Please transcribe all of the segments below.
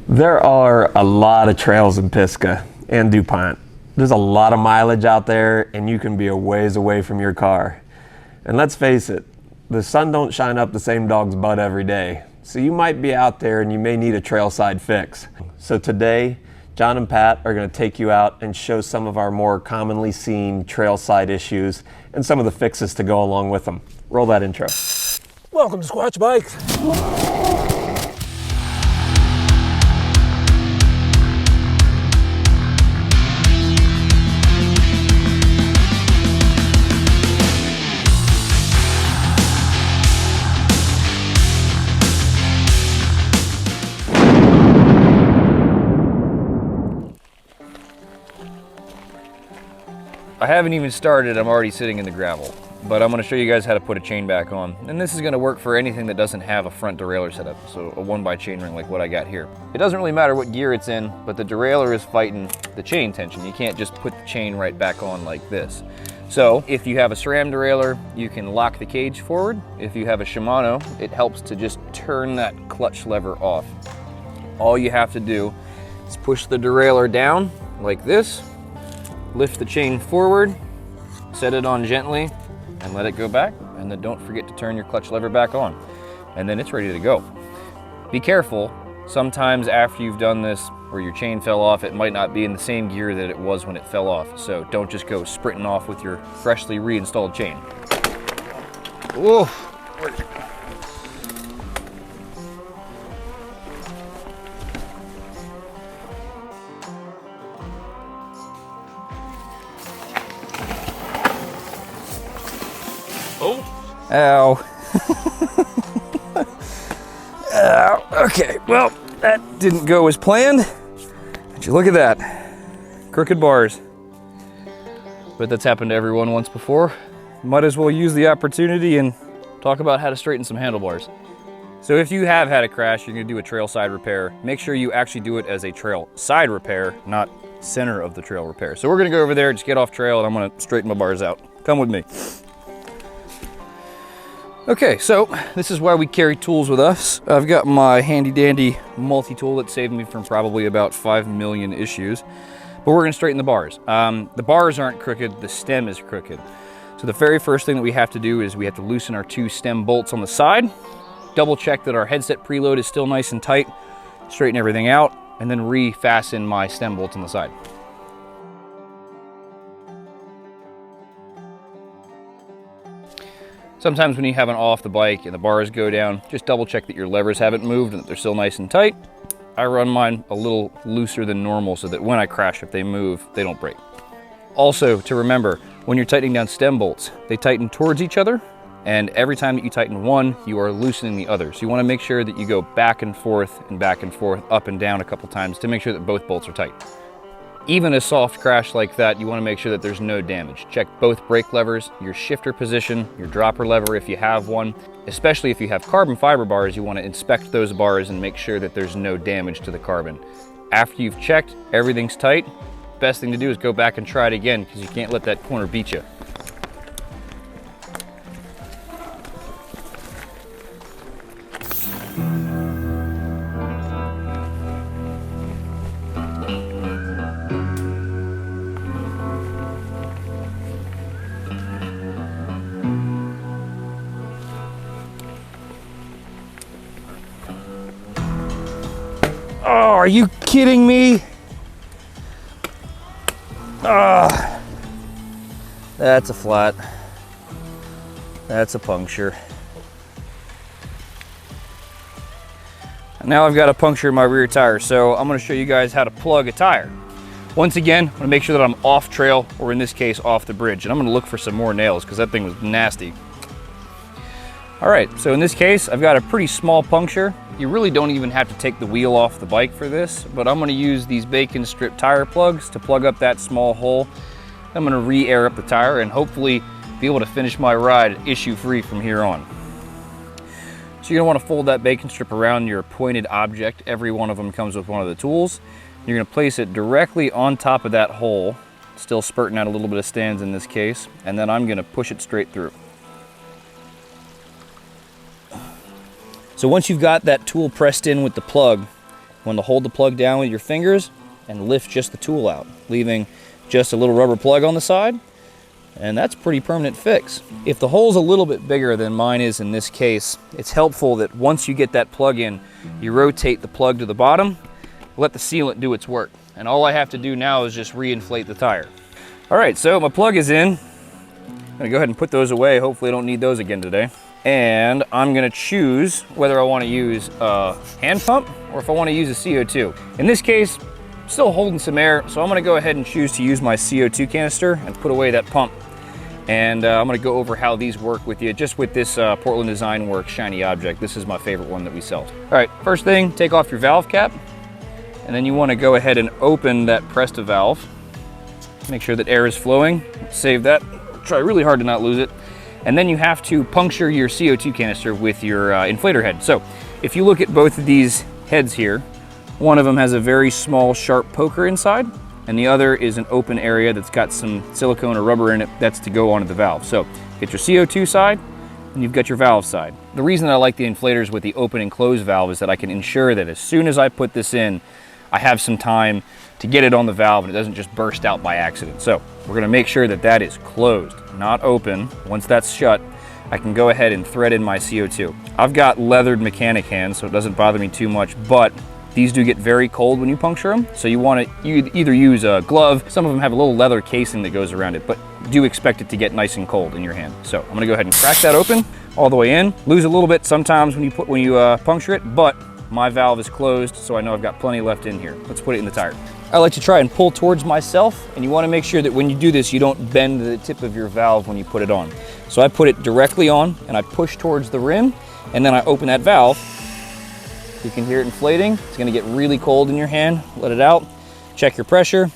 There are a lot of trails in Pisgah and DuPont. There's a lot of mileage out there and you can be a ways away from your car. And let's face it, the sun don't shine up the same dog's butt every day. So you might be out there and you may need a trail side fix. So today, John and Pat are going to take you out and show some of our more commonly seen trail side issues and some of the fixes to go along with them. Roll that intro. Welcome to Squatch Bikes. I haven't even started, I'm already sitting in the gravel, but I'm going to show you guys how to put a chain back on. And this is going to work for anything that doesn't have a front derailleur setup, so a 1x chain ring like what I got here. It doesn't really matter what gear it's in, but the derailleur is fighting the chain tension. You can't just put the chain right back on like this. So if you have a SRAM derailleur, you can lock the cage forward. If you have a Shimano, it helps to just turn that clutch lever off. All you have to do is push the derailleur down like this, lift the chain forward, set it on gently, and let it go back, and then don't forget to turn your clutch lever back on, and then it's ready to go. Be careful, sometimes after you've done this or your chain fell off, it might not be in the same gear that it was when it fell off, so don't just go sprinting off with your freshly reinstalled chain. Whoa. Ow. Ow. Okay, well, that didn't go as planned. But you look at that. Crooked bars. But that's happened to everyone once before. Might as well use the opportunity and talk about how to straighten some handlebars. So if you have had a crash, you're gonna do a trail side repair, make sure you actually do it as a trail side repair, not center of the trail repair. So we're gonna go over there, just get off trail, and I'm gonna straighten my bars out. Come with me. Okay, so this is why we carry tools with us. I've got my handy dandy multi-tool that saved me from probably about 5 million issues, but we're gonna straighten the bars. The bars aren't crooked, the stem is crooked. So the very first thing that we have to do is we have to loosen our 2 stem bolts on the side, double check that our headset preload is still nice and tight, straighten everything out, and then re-fasten my stem bolts on the side. Sometimes when you have an off the bike and the bars go down, just double check that your levers haven't moved and that they're still nice and tight. I run mine a little looser than normal so that when I crash, if they move, they don't break. Also to remember, when you're tightening down stem bolts, they tighten towards each other, and every time that you tighten one, you are loosening the other. So you want to make sure that you go back and forth, up and down a couple times to make sure that both bolts are tight. Even a soft crash like that, you want to make sure that there's no damage. Check both brake levers, your shifter position, your dropper lever if you have one. Especially if you have carbon fiber bars, you want to inspect those bars and make sure that there's no damage to the carbon. After you've checked, everything's tight, best thing to do is go back and try it again because you can't let that corner beat you. Oh, are you kidding me? Ah, that's a flat. That's a puncture. Now I've got a puncture in my rear tire, so I'm going to show you guys how to plug a tire. Once again, I'm going to make sure that I'm off trail, or in this case, off the bridge. And I'm going to look for some more nails because that thing was nasty. All right, so in this case, I've got a pretty small puncture. You really don't even have to take the wheel off the bike for this, but I'm gonna use these bacon strip tire plugs to plug up that small hole. I'm gonna re-air up the tire and hopefully be able to finish my ride issue-free from here on. So you're gonna wanna fold that bacon strip around your pointed object. Every one of them comes with one of the tools. You're gonna place it directly on top of that hole, still spurting out a little bit of stands in this case, and then I'm gonna push it straight through. So once you've got that tool pressed in with the plug, want to hold the plug down with your fingers and lift just the tool out, leaving just a little rubber plug on the side, and that's a pretty permanent fix. If the hole's a little bit bigger than mine is in this case, it's helpful that once you get that plug in, you rotate the plug to the bottom, let the sealant do its work. And all I have to do now is just re-inflate the tire. All right, so my plug is in. I'm gonna go ahead and put those away. Hopefully I don't need those again today. And I'm gonna choose whether I wanna use a hand pump or if I wanna use a CO2. In this case, I'm still holding some air, so I'm gonna go ahead and choose to use my CO2 canister and put away that pump. And I'm gonna go over how these work with you, just with this Portland Design Works shiny object. This is my favorite one that we sell. All right, first thing, take off your valve cap. And then you wanna go ahead and open that Presta valve. Make sure that air is flowing, save that. Try really hard to not lose it. And then you have to puncture your CO2 canister with your inflator head. So if you look at both of these heads here, one of them has a very small sharp poker inside, and the other is an open area that's got some silicone or rubber in it that's to go onto the valve. So get your CO2 side, and you've got your valve side. The reason I like the inflators with the open and close valve is that I can ensure that as soon as I put this in, I have some time to get it on the valve and it doesn't just burst out by accident. So we're gonna make sure that that is closed, not open. Once that's shut, I can go ahead and thread in my CO2. I've got leathered mechanic hands, so it doesn't bother me too much, but these do get very cold when you puncture them. So you wanna either use a glove, some of them have a little leather casing that goes around it, but do expect it to get nice and cold in your hand. So I'm gonna go ahead and crack that open all the way in. Lose a little bit sometimes when you puncture it, but my valve is closed, so I know I've got plenty left in here. Let's put it in the tire. I like to try and pull towards myself, and you want to make sure that when you do this, you don't bend the tip of your valve when you put it on. So I put it directly on, and I push towards the rim, and then I open that valve. You can hear it inflating. It's going to get really cold in your hand. Let it out. Check your pressure.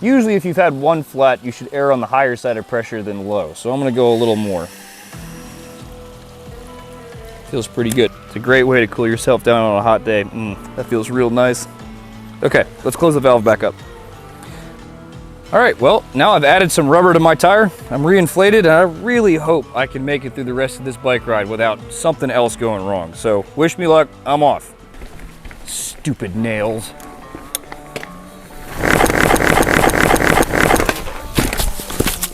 Usually if you've had one flat, you should err on the higher side of pressure than low. So I'm going to go a little more. Feels pretty good. It's a great way to cool yourself down on a hot day. That feels real nice. Okay, let's close the valve back up. All right, well, now I've added some rubber to my tire. I'm reinflated, and I really hope I can make it through the rest of this bike ride without something else going wrong. So wish me luck, I'm off. Stupid nails.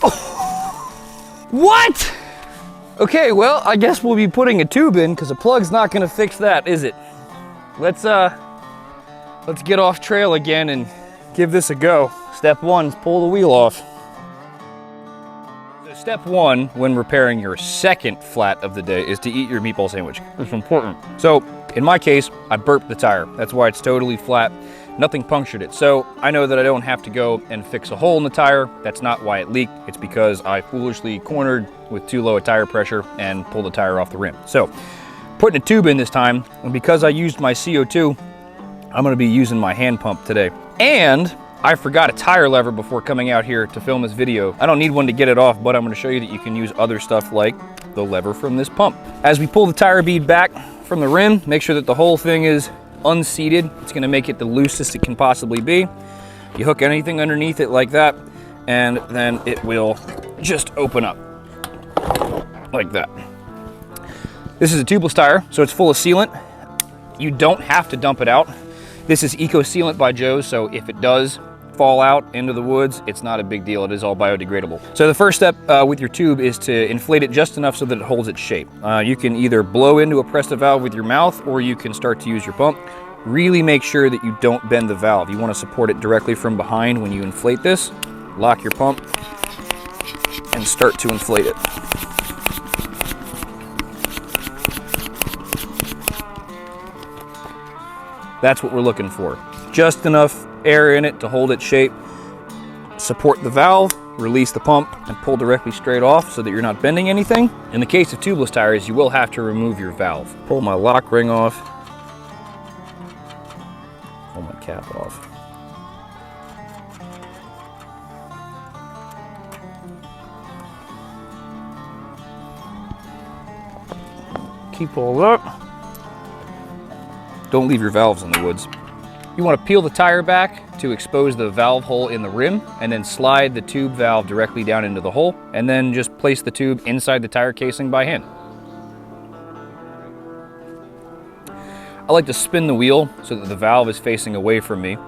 Oh. What? Okay, well, I guess we'll be putting a tube in because a plug's not gonna fix that, is it? Let's get off trail again and give this a go. Step one is pull the wheel off. So step one when repairing your second flat of the day is to eat your meatball sandwich. It's important. So in my case, I burped the tire. That's why it's totally flat. Nothing punctured it. So I know that I don't have to go and fix a hole in the tire. That's not why it leaked. It's because I foolishly cornered with too low a tire pressure and pulled the tire off the rim. So putting a tube in this time, and because I used my CO2, I'm gonna be using my hand pump today. And I forgot a tire lever before coming out here to film this video. I don't need one to get it off, but I'm gonna show you that you can use other stuff like the lever from this pump. As we pull the tire bead back from the rim, make sure that the whole thing is unseated. It's gonna make it the loosest it can possibly be. You hook anything underneath it like that, and then it will just open up like that. This is a tubeless tire, so it's full of sealant. You don't have to dump it out. This is Eco Sealant by Joe's, so if it does fall out into the woods, it's not a big deal. It is all biodegradable. So the first step with your tube is to inflate it just enough so that it holds its shape. You can either blow into a Presta valve with your mouth, or you can start to use your pump. Really make sure that you don't bend the valve. You want to support it directly from behind when you inflate this. Lock your pump and start to inflate it. That's what we're looking for. Just enough air in it to hold its shape. Support the valve, release the pump, and pull directly straight off so that you're not bending anything. In the case of tubeless tires, you will have to remove your valve. Pull my lock ring off. Pull my cap off. Keep all up. Don't leave your valves in the woods. You want to peel the tire back to expose the valve hole in the rim, and then slide the tube valve directly down into the hole, and then just place the tube inside the tire casing by hand. I like to spin the wheel so that the valve is facing away from me.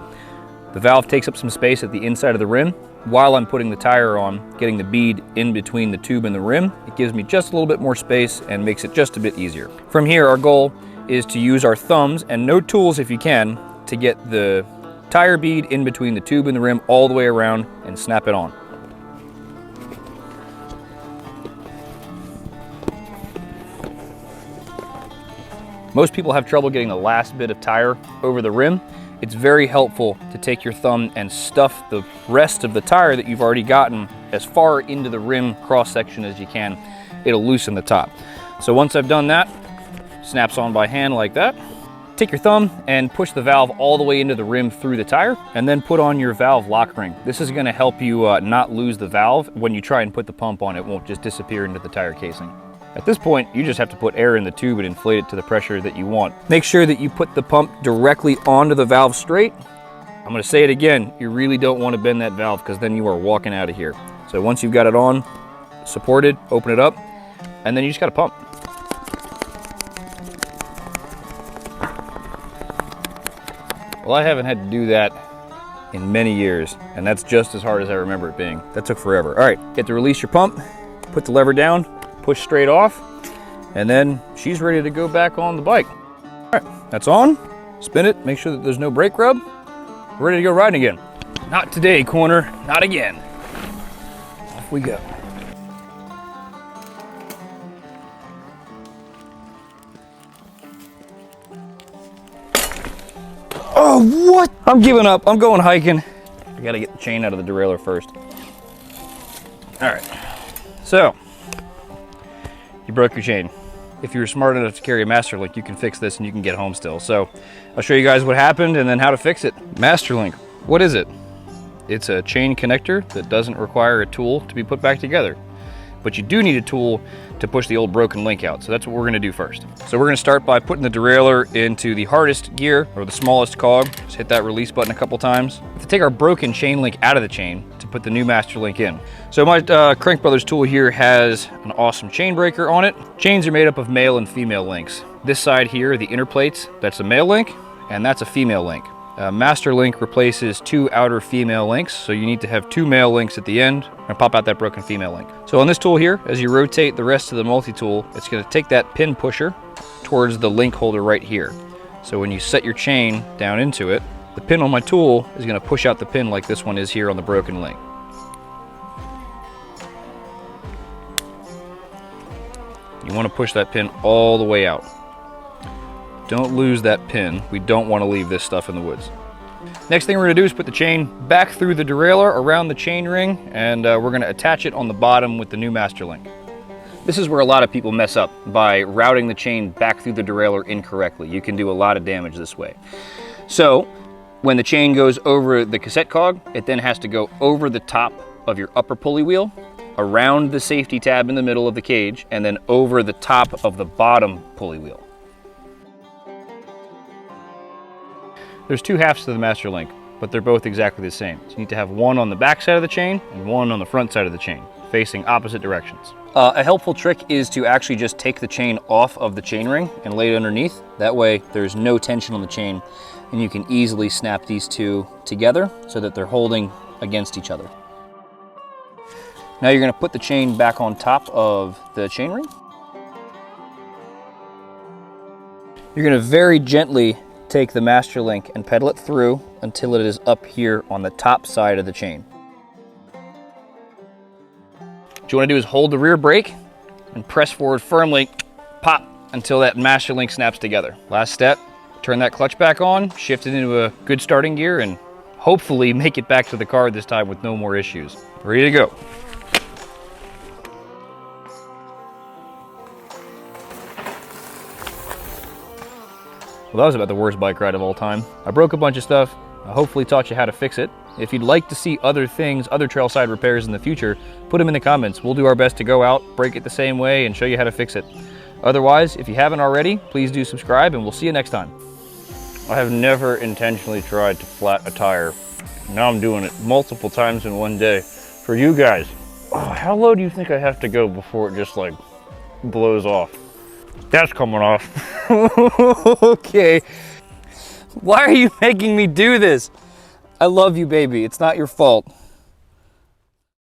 The valve takes up some space at the inside of the rim. While I'm putting the tire on, getting the bead in between the tube and the rim, it gives me just a little bit more space and makes it just a bit easier. From here, our goal is to use our thumbs and no tools if you can to get the tire bead in between the tube and the rim all the way around and snap it on. Most people have trouble getting the last bit of tire over the rim. It's very helpful to take your thumb and stuff the rest of the tire that you've already gotten as far into the rim cross section as you can. It'll loosen the top. So once I've done that, snaps on by hand like that. Take your thumb and push the valve all the way into the rim through the tire, and then put on your valve lock ring. This is going to help you not lose the valve. When you try and put the pump on, it won't just disappear into the tire casing. At this point, you just have to put air in the tube and inflate it to the pressure that you want. Make sure that you put the pump directly onto the valve straight. I'm going to say it again, you really don't want to bend that valve because then you are walking out of here. So once you've got it on, supported, open it up, and then you just got to pump. Well, I haven't had to do that in many years, and that's just as hard as I remember it being. That took forever. All right, you have to release your pump, put the lever down, push straight off, and then she's ready to go back on the bike. All right, that's on. Spin it, make sure that there's no brake rub. We're ready to go riding again. Not today, corner, not again. Off we go. Oh, what? I'm giving up, I'm going hiking. I gotta get the chain out of the derailleur first. All right, so, you broke your chain. If you're smart enough to carry a master link, you can fix this and you can get home still. So I'll show you guys what happened and then how to fix it. Master link, what is it? It's a chain connector that doesn't require a tool to be put back together. But you do need a tool to push the old broken link out. So that's what we're gonna do first. So we're gonna start by putting the derailleur into the hardest gear or the smallest cog. Just hit that release button a couple times. We have to take our broken chain link out of the chain to put the new master link in. So my Crank Brothers tool here has an awesome chain breaker on it. Chains are made up of male and female links. This side here, the inner plates, that's a male link and that's a female link. Master link replaces two outer female links, so you need to have two male links at the end and pop out that broken female link. So on this tool here, as you rotate the rest of the multi-tool, it's going to take that pin pusher towards the link holder right here. So when you set your chain down into it, the pin on my tool is going to push out the pin like this one is here on the broken link. You want to push that pin all the way out. Don't lose that pin. We don't want to leave this stuff in the woods. Next thing we're going to do is put the chain back through the derailleur around the chain ring, and we're going to attach it on the bottom with the new master link. This is where a lot of people mess up by routing the chain back through the derailleur incorrectly. You can do a lot of damage this way. So when the chain goes over the cassette cog, it then has to go over the top of your upper pulley wheel, around the safety tab in the middle of the cage, and then over the top of the bottom pulley wheel. There's two halves to the master link, but they're both exactly the same. So you need to have one on the back side of the chain and one on the front side of the chain, facing opposite directions. A helpful trick is to actually just take the chain off of the chain ring and lay it underneath. That way there's no tension on the chain and you can easily snap these two together so that they're holding against each other. Now you're going to put the chain back on top of the chain ring. You're going to very gently take the master link and pedal it through until it is up here on the top side of the chain. What you want to do is hold the rear brake and press forward firmly, pop, until that master link snaps together. Last step, turn that clutch back on, shift it into a good starting gear, and hopefully make it back to the car this time with no more issues. Ready to go. Well, that was about the worst bike ride of all time. I broke a bunch of stuff. I hopefully taught you how to fix it. If you'd like to see other things, other trailside repairs in the future, put them in the comments. We'll do our best to go out, break it the same way, and show you how to fix it. Otherwise, if you haven't already, please do subscribe, and we'll see you next time. I have never intentionally tried to flat a tire. Now I'm doing it multiple times in one day. For you guys, how low do you think I have to go before it just like blows off? That's coming off. Okay. Why are you making me do this? I love you, baby. It's not your fault.